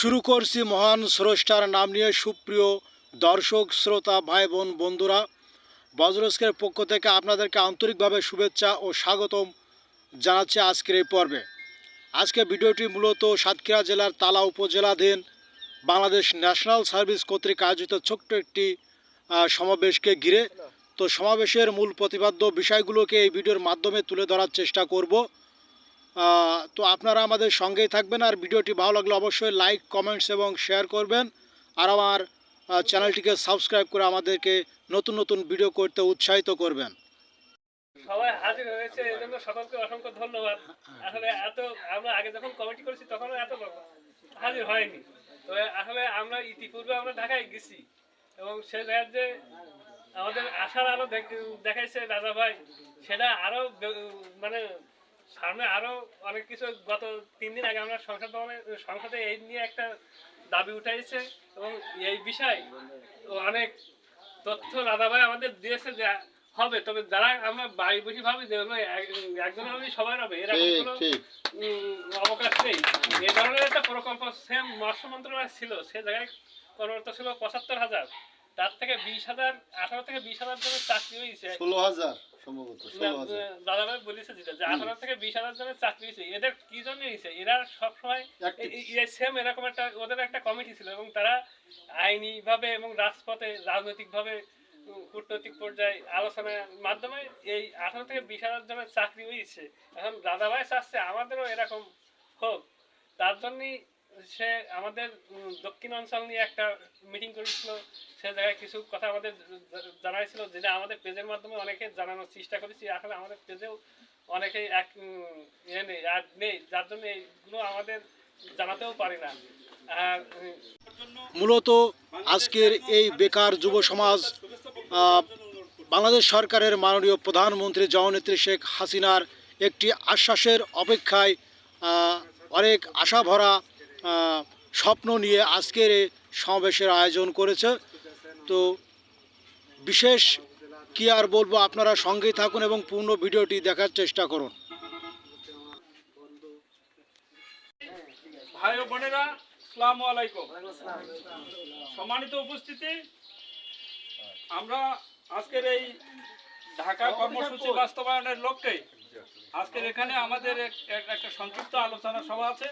শুরু করছি মহান স্রষ্টার নাম নিয়ে। সুপ্রিয় দর্শক শ্রোতা ভাই বোন বন্ধুরা, বজ্রস্কের পক্ষ থেকে আপনাদেরকে আন্তরিকভাবে শুভেচ্ছা ও স্বাগতম জানাচ্ছি আজকের এই পর্বে। আজকে ভিডিওটি মূলত সাতক্ষীরা জেলার তালা উপজেলাধীন বাংলাদেশ ন্যাশনাল সার্ভিস কর্তৃক আয়োজিত ছোট্ট একটি সমাবেশকে ঘিরে। তো সমাবেশের মূল প্রতিপাদ্য বিষয়গুলোকে এই ভিডিওর মাধ্যমে তুলে ধরার চেষ্টা করব। তো আপনারা আমাদের সঙ্গেই থাকবেন, আর ভিডিওটি ভালো লাগলে অবশ্যই লাইক, কমেন্টস এবং শেয়ার করবেন, আর আমার চ্যানেলটিকে সাবস্ক্রাইব করে আমাদেরকে নতুন নতুন ভিডিও করতে উৎসাহিত করবেন। সবাই হাজির হয়েছে, এই জন্য সকলকে অসংখ্য ধন্যবাদ। আসলে এত আমরা আগে যখন কমিটি করেছি তখন এত হাজির হয়নি। তো আসলে আমরা ইতিপূর্বে আমরা ঢাকায় গেছি এবং সে জায়গায় যে আমাদের আশার আলো দেখাইছে রাজা ভাই, সেটা আরো মানে সামনে আরো অনেক কিছু। গত 3 দিন আগে আমরা সংসদে এই নিয়ে একটা দাবি উঠাইছে এবং এই বিষয় অনেক তথ্য রাজা ভাই আমাদের দিয়েছে যে হবে, তবে যারা আমরা বাড়ি বসে ভাবি যে একজন হলেই সবাই হবে, এরকম কোনো অবকাশ নেই। এই ধরনের একটা প্রকল্প সেম মৎস্য মন্ত্রণালয় ছিল, সে জায়গায় কর্মরত ছিল ৭৫,০০০, তার থেকে ২০,০০০, ১৮ থেকে ২০,০০০ জনের চাকরি হয়েছে। ১৬,০০০ সম্ভবত, দাদা ভাই বলেছে যেটা, যে ১৮ থেকে ২০,০০০ জনের চাকরি হয়েছে। এদের কি জন্য হয়েছে? এরা সবসময় সেম এরকম একটা ওদের একটা কমিটি ছিল এবং তারা আইনি ভাবে এবং রাজপথে রাজনৈতিক ভাবে কূটনৈতিক পর্যায়ে আলোচনার মাধ্যমে এই ১৮ থেকে ২০,০০০ জনের চাকরি হয়েছে। এখন দাদাভাই চাচ্ছে আমাদেরও এরকম হোক, তার জন্যই সে আমাদের দক্ষিণ অঞ্চল নিয়ে একটা মিটিং করেছিল। সে জায়গায় কিছু কথা আমাদের জানাইছিল, যেটা আমাদের পেজের মাধ্যমে অনেকে জানানোর চেষ্টা করেছি। আসলে আমাদের পেজেও অনেকেই নেই, যার জন্য এইগুলো আমাদের জানাতেও পারি না। আর মূলত আজকের এই বেকার যুব সমাজ বাংলাদেশ সরকারের মাননীয় প্রধানমন্ত্রী জননেত্রী শেখ হাসিনার একটি আশ্বাসের অপেক্ষায় অনেক আশা ভরা স্বপ্ন নিয়ে আজকের এই সমাবেশের আয়োজন করেছে। তো বিশেষ কি আর বলবো, আপনারা সঙ্গেই থাকুন এবং পূর্ণ ভিডিওটি দেখার চেষ্টা করুন। ভাই ও বোনেরা, আসসালামু আলাইকুম। সম্মানিত উপস্থিতি, আমরা আজকের এই ঢাকা কর্মসূচি বাস্তবায়নের লক্ষ্যে আজকের এখানে আমাদের একটা সংক্ষিপ্ত আলোচনা সভা আছে।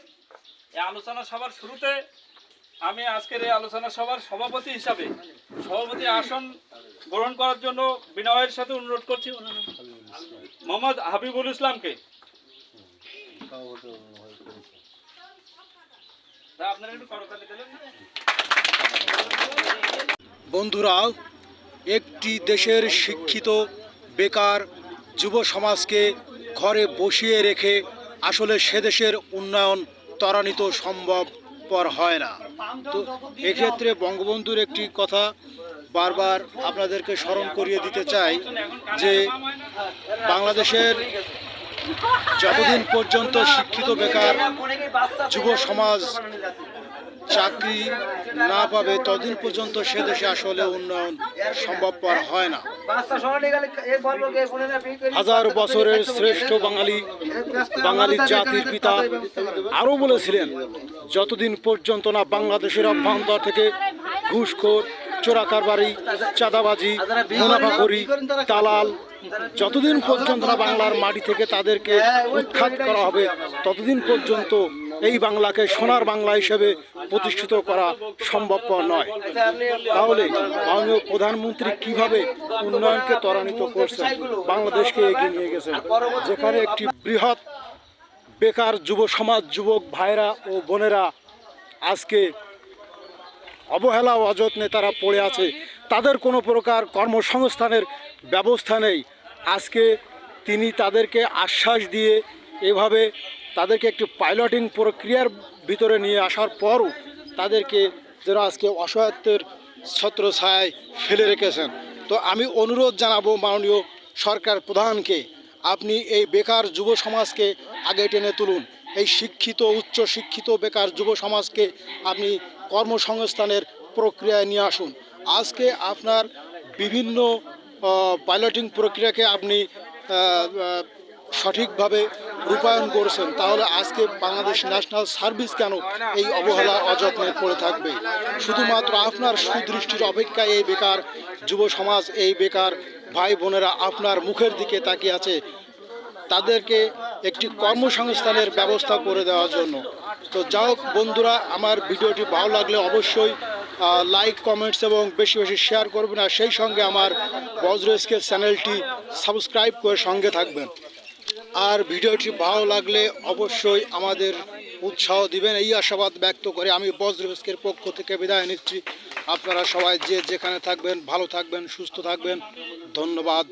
এই আলোচনা সভার শুরুতে আমি আজকের এই আলোচনা সভার সভাপতি হিসাবে সভাপতি আসন গ্রহণ করার জন্য বিনয়ের সাথে অনুরোধ করছি মোহাম্মদ হাবিবুল ইসলামকে। বন্ধুরা, একটি দেশের শিক্ষিত বেকার যুব সমাজকে ঘরে বসিয়ে রেখে আসলে সে দেশের উন্নয়ন ত্বরান্বিত সম্ভবপর হয় না। তো এক্ষেত্রে বঙ্গবন্ধুর একটি কথা বারবার আপনাদেরকে স্মরণ করিয়ে দিতে চাই, যে বাংলাদেশের যতদিন পর্যন্ত শিক্ষিত বেকার যুব সমাজ চাকরি না পাবে, ততদিন পর্যন্ত সে দেশে আসলে উন্নয়ন সম্ভবপর হয় না। হাজার বছরের শ্রেষ্ঠ বাঙালি জাতির পিতা আরও বলেছিলেন, যতদিন পর্যন্ত না বাংলাদেশের অভ্যন্তর থেকে ঘুষখোর, চোরাকারবারি, চাঁদাবাজি, মুনাফাখোরি, দালাল, যতদিন পর্যন্ত না বাংলার মাটি থেকে তাদেরকে উৎখাত করা হবে, ততদিন পর্যন্ত এই বাংলাকে সোনার বাংলা হিসেবে প্রতিষ্ঠিত করা সম্ভবপর নয়। তাহলে মাননীয় প্রধানমন্ত্রী কিভাবে উন্নয়নকে ত্বরান্বিত করছেন, বাংলাদেশকে এগিয়ে নিয়ে গেছেন, যেখানে একটি বৃহৎ বেকার যুব সমাজ, যুবক ভাইরা ও বোনেরা আজকে অবহেলা ও অযত্নে তারা পড়ে আছে, তাদের কোনো প্রকার কর্মসংস্থানের ব্যবস্থা নেই। আজকে তিনি তাদেরকে আশ্বাস দিয়ে এভাবে তাদেরকে একটি পাইলটিং প্রক্রিয়ার ভিতরে নিয়ে আসার পরও তাদেরকে যেন আজকে অসহায়ত্বের ছত্রছায়ায় ফেলে রেখেছেন। তো আমি অনুরোধ জানাবো মাননীয় সরকার প্রধানকে, আপনি এই বেকার যুব সমাজকে আগে টেনে তুলুন। এই শিক্ষিত, উচ্চ শিক্ষিত বেকার যুব সমাজকে আপনি কর্মসংস্থানের প্রক্রিয়ায় নিয়ে আসুন। আজকে আপনার বিভিন্ন পাইলটিং প্রক্রিয়াকে আপনি সঠিকভাবে রূপায়ণ করেছেন, তাহলে আজকে বাংলাদেশ ন্যাশনাল সার্ভিস কেন এই অবহেলা অযত্নে পড়ে থাকবে? শুধুমাত্র আপনার সুদৃষ্টির অপেক্ষায় এই বেকার যুব সমাজ, এই বেকার ভাই বোনেরা আপনার মুখের দিকে তাকিয়ে আছে, তাদেরকে একটি কর্মসংস্থানের ব্যবস্থা করে দেওয়ার জন্য। তো যা হোক বন্ধুরা, আমার ভিডিওটি ভালো লাগলে অবশ্যই লাইক, কমেন্টস এবং বেশি বেশি শেয়ার করবেন, আর সেই সঙ্গে আমার বজ্র স্কেল চ্যানেলটি সাবস্ক্রাইব করে সঙ্গে থাকবেন। আর ভিডিওটি ভালো লাগলে অবশ্যই আমাদের উৎসাহ দিবেন, এই আশাবাদ ব্যক্ত করে আমি বজ্র স্কেলের পক্ষ থেকে বিদায় নিচ্ছি। আপনারা সবাই যে যেখানে থাকবেন ভালো থাকবেন, সুস্থ থাকবেন। ধন্যবাদ।